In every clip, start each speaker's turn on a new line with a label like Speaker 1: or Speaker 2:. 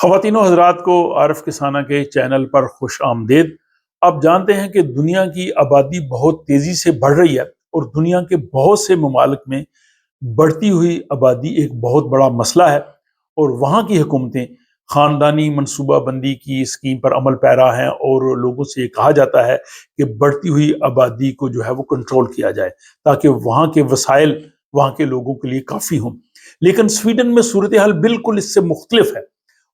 Speaker 1: ख़वातीन और हज़रात को आरफ किसाना के चैनल पर खुश आमदेद। आप जानते हैं कि दुनिया की आबादी बहुत तेज़ी से बढ़ रही है और दुनिया के बहुत से ममालिक में बढ़ती हुई आबादी एक बहुत बड़ा मसला है और वहाँ की हुकूमतें ख़ानदानी मनसूबा बंदी की स्कीम पर अमल पैरा हैं और लोगों से ये कहा जाता है कि बढ़ती हुई आबादी को जो है वो कंट्रोल किया जाए ताकि वहाँ के वसाइल वहाँ के लोगों के लिए काफ़ी हों। लेकिन स्वीडन में सूरत हाल बिल्कुल इससे मुख्तलिफ है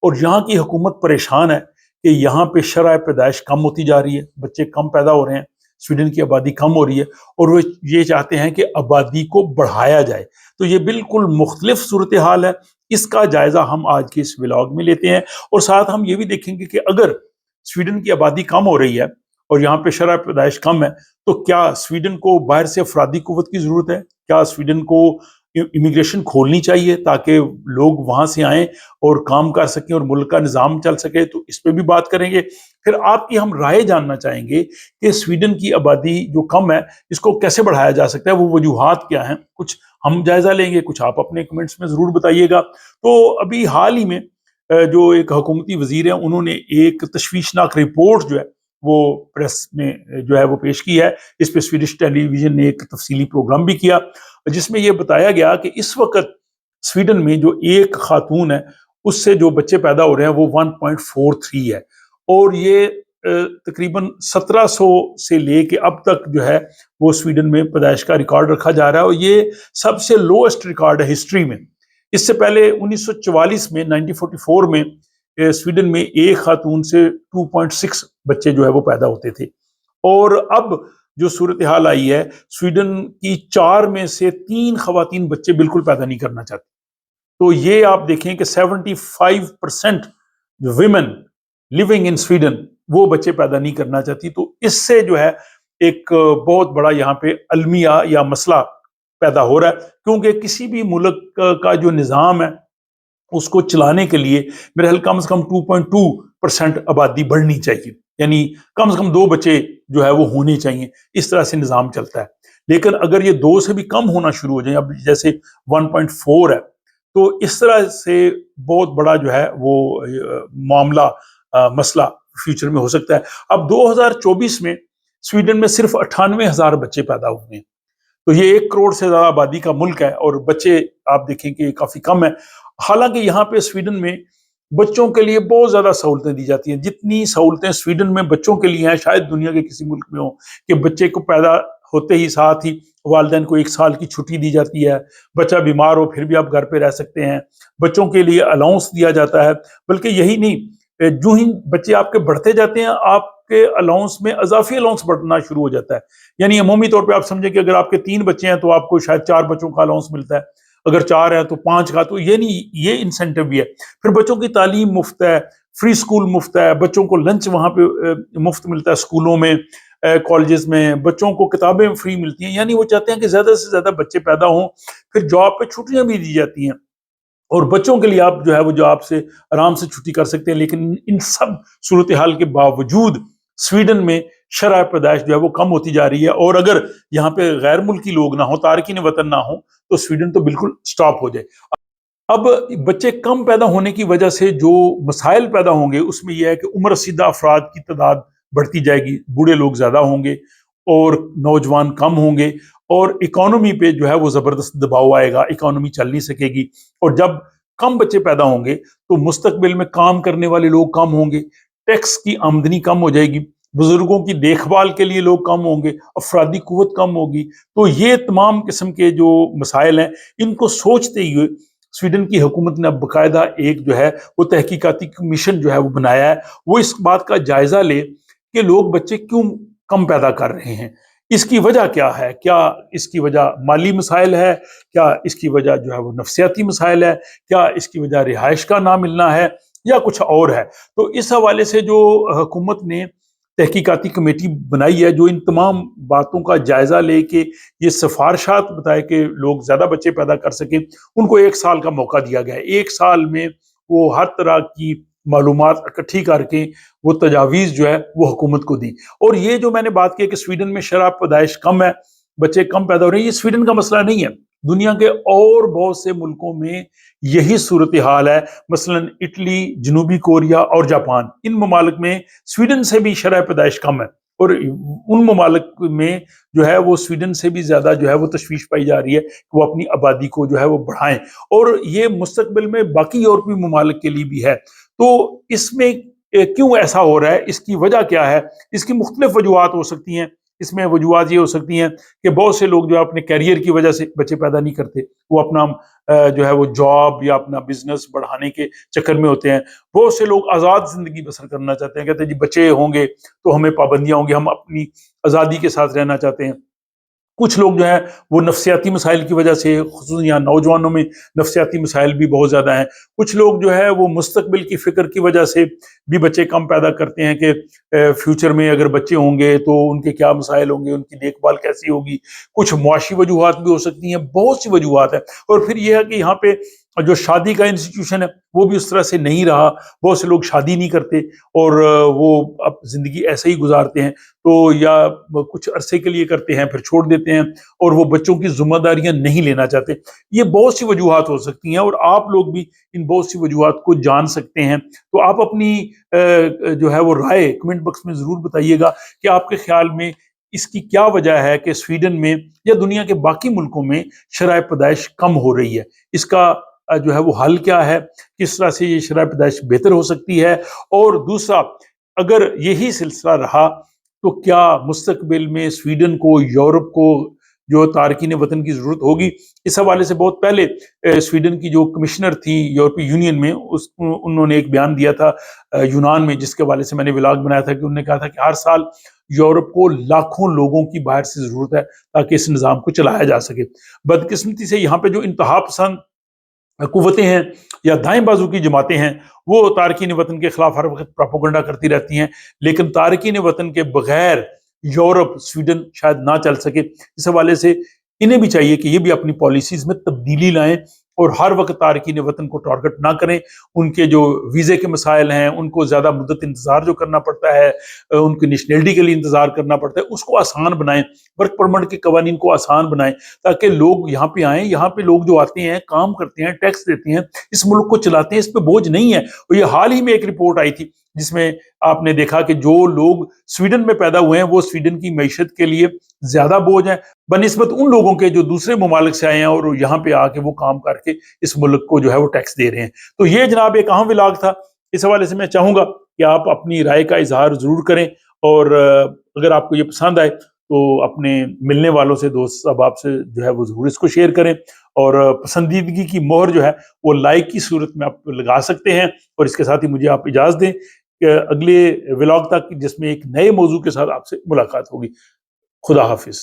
Speaker 1: और यहाँ की हुकूमत परेशान है कि यहाँ पे शरह पैदाइश कम होती जा रही है, बच्चे कम पैदा हो रहे हैं, स्वीडन की आबादी कम हो रही है और वो ये चाहते हैं कि आबादी को बढ़ाया जाए। तो ये बिल्कुल मुख्तलिफ सूरत हाल है। इसका जायज़ा हम आज के इस व्लॉग में लेते हैं और साथ हम ये भी देखेंगे कि अगर स्वीडन की आबादी कम हो रही है और यहाँ पे शरह पैदाइश कम है तो क्या स्वीडन को बाहर से अफरादी कुव्वत की ज़रूरत है? क्या स्वीडन को इमिग्रेशन खोलनी चाहिए ताकि लोग वहां से आएं और काम कर सकें और मुल्क का निज़ाम चल सके? तो इस पे भी बात करेंगे। फिर आपकी हम राय जानना चाहेंगे कि स्वीडन की आबादी जो कम है इसको कैसे बढ़ाया जा सकता है, वो वजूहात क्या हैं, कुछ हम जायजा लेंगे, कुछ आप अपने कमेंट्स में जरूर बताइएगा। तो अभी हाल ही में जो एक हुकूमती वजीर है उन्होंने एक तशवीशनाक रिपोर्ट जो है वो प्रेस में जो है वो पेश की है। इस पे स्वीडिश टेलीविजन ने एक तफसीली प्रोग्राम भी किया जिसमें यह बताया गया कि इस वक्त स्वीडन में जो एक खातून है उससे जो बच्चे पैदा हो रहे हैं वो 1.43 है और ये तकरीबन 1700 से लेके अब तक जो है वो स्वीडन में पैदाइश का रिकॉर्ड रखा जा रहा है और ये सबसे लोएस्ट रिकॉर्ड है हिस्ट्री में। इससे पहले 1944 में 1944 में स्वीडन में एक खातून से 2.6 बच्चे जो है वो पैदा होते थे और अब जो सूरत हाल आई है स्वीडन की 4 में से 3 खवातीन बच्चे बिल्कुल पैदा नहीं करना चाहती। तो ये आप देखें कि 75% विमेन लिविंग इन स्वीडन वो बच्चे पैदा नहीं करना चाहती। तो इससे जो है एक बहुत बड़ा यहाँ पे अलमिया या मसला पैदा हो रहा है क्योंकि किसी भी मुल्क का जो निज़ाम है उसको चलाने के लिए मेरे ख्याल कम से कम 2.2% आबादी बढ़नी चाहिए, यानी कम से कम 2 बच्चे जो है वो होने चाहिए। इस तरह से निज़ाम चलता है। लेकिन अगर ये 2 से भी कम होना शुरू हो जाए, अब जैसे 1.4 है, तो इस तरह से बहुत बड़ा जो है वो मामला मसला फ्यूचर में हो सकता है। अब 2024 में स्वीडन में सिर्फ 98,000 बच्चे पैदा हुए हैं। तो ये 1 करोड़ से ज्यादा आबादी का मुल्क है और बच्चे आप देखें कि काफी कम है। हालांकि यहाँ पे स्वीडन में बच्चों के लिए बहुत ज्यादा सहूलतें दी जाती हैं। जितनी सहूलतें स्वीडन में बच्चों के लिए हैं शायद दुनिया के किसी मुल्क में हो कि बच्चे को पैदा होते ही साथ ही वालिदैन को 1 साल की छुट्टी दी जाती है, बच्चा बीमार हो फिर भी आप घर पे रह सकते हैं, बच्चों के लिए अलाउंस दिया जाता है। बल्कि यही नहीं, जो ही बच्चे आपके बढ़ते जाते हैं आपके अलाउंस में अजाफी अलाउंस बढ़ना शुरू हो जाता है। यानी अमूमी तौर पे आप समझे कि अगर आपके 3 बच्चे हैं तो आपको शायद 4 बच्चों का अलाउंस मिलता है, अगर 4 है तो 5 का। तो ये नहीं, ये इंसेंटिव भी है। फिर बच्चों की तालीम मुफ्त है, फ्री स्कूल मुफ्त है, बच्चों को लंच वहाँ पे मुफ्त मिलता है स्कूलों में, कॉलेजेस में, बच्चों को किताबें फ्री मिलती हैं। यानी वो चाहते हैं कि ज्यादा से ज्यादा बच्चे पैदा हों। फिर जॉब पे छुट्टियां भी दी जाती हैं और बच्चों के लिए आप जो है वो जॉब से आराम से छुट्टी कर सकते हैं। लेकिन इन सब सूरत हाल के बावजूद स्वीडन में शरह पैदाइश जो है वो कम होती जा रही है और अगर यहाँ पे गैर मुल्की लोग ना हो, तारकीन वतन ना हो, तो स्वीडन तो बिल्कुल स्टॉप हो जाए। अब बच्चे कम पैदा होने की वजह से जो मसाइल पैदा होंगे उसमें यह है कि उम्र रसीदा अफराद की तादाद बढ़ती जाएगी, बूढ़े लोग ज्यादा होंगे और नौजवान कम होंगे और इकोनॉमी पे जो है वो जबरदस्त दबाव आएगा, इकोनॉमी चल नहीं सकेगी। और जब कम बच्चे पैदा होंगे तो मुस्तकबिल में काम करने वाले लोग कम होंगे, टैक्स की आमदनी कम हो जाएगी, बुजुर्गों की देखभाल के लिए लोग कम होंगे, अफरादी कुव्वत कम होगी। तो ये तमाम किस्म के जो मसाइल हैं इनको सोचते हुए स्वीडन की हुकूमत ने अब बाकायदा एक जो है वो तहकीकाती कमीशन जो है वो बनाया है, वो इस बात का जायजा ले कि लोग बच्चे क्यों कम पैदा कर रहे हैं, इसकी वजह क्या है, क्या इसकी वजह माली मसाइल है, क्या इसकी वजह जो है वो नफसियाती मसाइल है, क्या इसकी वजह रिहाइश का ना मिलना है या कुछ और है। तो इस हवाले से जो हुकूमत ने तहकीकाती कमेटी बनाई है जो इन तमाम बातों का जायजा लेके ये सिफारिशात बताए कि लोग ज्यादा बच्चे पैदा कर सकें, उनको 1 साल का मौका दिया गया है। 1 साल में वो हर तरह की मालूमात इकट्ठी करके वो तजावीज़ जो है वो हुकूमत को दी। और ये जो मैंने बात की कि स्वीडन में शराब पैदाइश कम है, बच्चे कम पैदा हो रहे हैं, ये स्वीडन का मसला नहीं है। دنیا کے اور بہت سے ملکوں میں یہی صورتحال ہے، مثلاً اٹلی، جنوبی کوریا اور جاپان، ان ممالک میں سویڈن سے بھی شرح پیدائش کم ہے، اور ان ممالک میں جو ہے وہ سویڈن سے بھی زیادہ جو ہے وہ تشویش پائی جا رہی ہے کہ وہ اپنی آبادی کو جو ہے وہ بڑھائیں، اور یہ مستقبل میں باقی یورپی ممالک کے لیے بھی ہے۔ تو اس میں کیوں ایسا ہو رہا ہے، اس کی وجہ کیا ہے؟ اس کی مختلف وجوہات ہو سکتی ہیں۔ اس میں وجوہات یہ ہو سکتی ہیں کہ بہت سے لوگ جو ہے اپنے کیریئر کی وجہ سے بچے پیدا نہیں کرتے، وہ اپنا جو ہے وہ جاب یا اپنا بزنس بڑھانے کے چکر میں ہوتے ہیں۔ بہت سے لوگ آزاد زندگی بسر کرنا چاہتے ہیں، کہتے ہیں جی بچے ہوں گے تو ہمیں پابندیاں ہوں گی، ہم اپنی آزادی کے ساتھ رہنا چاہتے ہیں۔ کچھ لوگ جو ہیں وہ نفسیاتی مسائل کی وجہ سے، خصوصاً یہاں نوجوانوں میں نفسیاتی مسائل بھی بہت زیادہ ہیں۔ کچھ لوگ جو ہے وہ مستقبل کی فکر کی وجہ سے بھی بچے کم پیدا کرتے ہیں کہ فیوچر میں اگر بچے ہوں گے تو ان کے کیا مسائل ہوں گے، ان کی دیکھ بھال کیسی ہوگی۔ کچھ معاشی وجوہات بھی ہو سکتی ہیں، بہت سی وجوہات ہیں۔ اور پھر یہ ہے کہ یہاں پہ جو شادی کا انسٹیٹیوشن ہے وہ بھی اس طرح سے نہیں رہا، بہت سے لوگ شادی نہیں کرتے اور وہ اب زندگی ایسے ہی گزارتے ہیں، تو یا کچھ عرصے کے لیے کرتے ہیں پھر چھوڑ دیتے ہیں، اور وہ بچوں کی ذمہ داریاں نہیں لینا چاہتے۔ یہ بہت سی وجوہات ہو سکتی ہیں، اور آپ لوگ بھی ان بہت سی وجوہات کو جان سکتے ہیں۔ تو آپ اپنی جو ہے وہ رائے کمنٹ باکس میں ضرور بتائیے گا کہ آپ کے خیال میں اس کی کیا وجہ ہے کہ سویڈن میں یا دنیا کے باقی ملکوں میں شرح پیدائش کم ہو رہی ہے۔ اس کا جو ہے وہ حل کیا ہے، کس طرح سے یہ شرح پیدائش بہتر ہو سکتی ہے، اور دوسرا اگر یہی سلسلہ رہا تو کیا مستقبل میں سویڈن کو، یورپ کو جو تارکین وطن کی ضرورت ہوگی؟ اس حوالے سے بہت پہلے سویڈن کی جو کمشنر تھی یورپی یونین میں، انہوں نے ایک بیان دیا تھا یونان میں، جس کے حوالے سے میں نے ولاگ بنایا تھا، کہ انہوں نے کہا تھا کہ ہر سال یورپ کو لاکھوں لوگوں کی باہر سے ضرورت ہے تاکہ اس نظام کو چلایا جا سکے۔ بدقسمتی سے یہاں پہ جو انتہا پسند قوتیں ہیں یا دائیں بازو کی جماعتیں ہیں، وہ تارکین وطن کے خلاف ہر وقت پروپیگنڈا کرتی رہتی ہیں، لیکن تارکین وطن کے بغیر یورپ، سویڈن شاید نہ چل سکے۔ اس حوالے سے انہیں بھی چاہیے کہ یہ بھی اپنی پالیسیز میں تبدیلی لائیں اور ہر وقت تارکین وطن کو ٹارگٹ نہ کریں۔ ان کے جو ویزے کے مسائل ہیں، ان کو زیادہ مدت انتظار جو کرنا پڑتا ہے، ان کی نیشنلٹی کے لیے انتظار کرنا پڑتا ہے، اس کو آسان بنائیں، ورک پرمٹ کے قوانین کو آسان بنائیں، تاکہ لوگ یہاں پہ آئیں۔ یہاں پہ لوگ جو آتے ہیں، کام کرتے ہیں، ٹیکس دیتے ہیں، اس ملک کو چلاتے ہیں، اس پہ بوجھ نہیں ہے۔ اور یہ حال ہی میں ایک رپورٹ آئی تھی جس میں آپ نے دیکھا کہ جو لوگ سویڈن میں پیدا ہوئے ہیں وہ سویڈن کی معیشت کے لیے زیادہ بوجھ ہیں بنسبت ان لوگوں کے جو دوسرے ممالک سے آئے ہیں اور یہاں پہ آ کے وہ کام کر کے اس ملک کو جو ہے وہ ٹیکس دے رہے ہیں۔ تو یہ جناب ایک اہم ولاگ تھا۔ اس حوالے سے میں چاہوں گا کہ آپ اپنی رائے کا اظہار ضرور کریں، اور اگر آپ کو یہ پسند آئے تو اپنے ملنے والوں سے، دوست احباب سے جو ہے وہ ضرور اس کو شیئر کریں، اور پسندیدگی کی مہر جو ہے وہ لائک کی صورت میں آپ لگا سکتے ہیں۔ اور اس کے ساتھ ہی مجھے آپ اجازت دیں کہ اگلے ولاگ تک، جس میں ایک نئے موضوع کے ساتھ آپ سے ملاقات ہوگی۔ خدا حافظ۔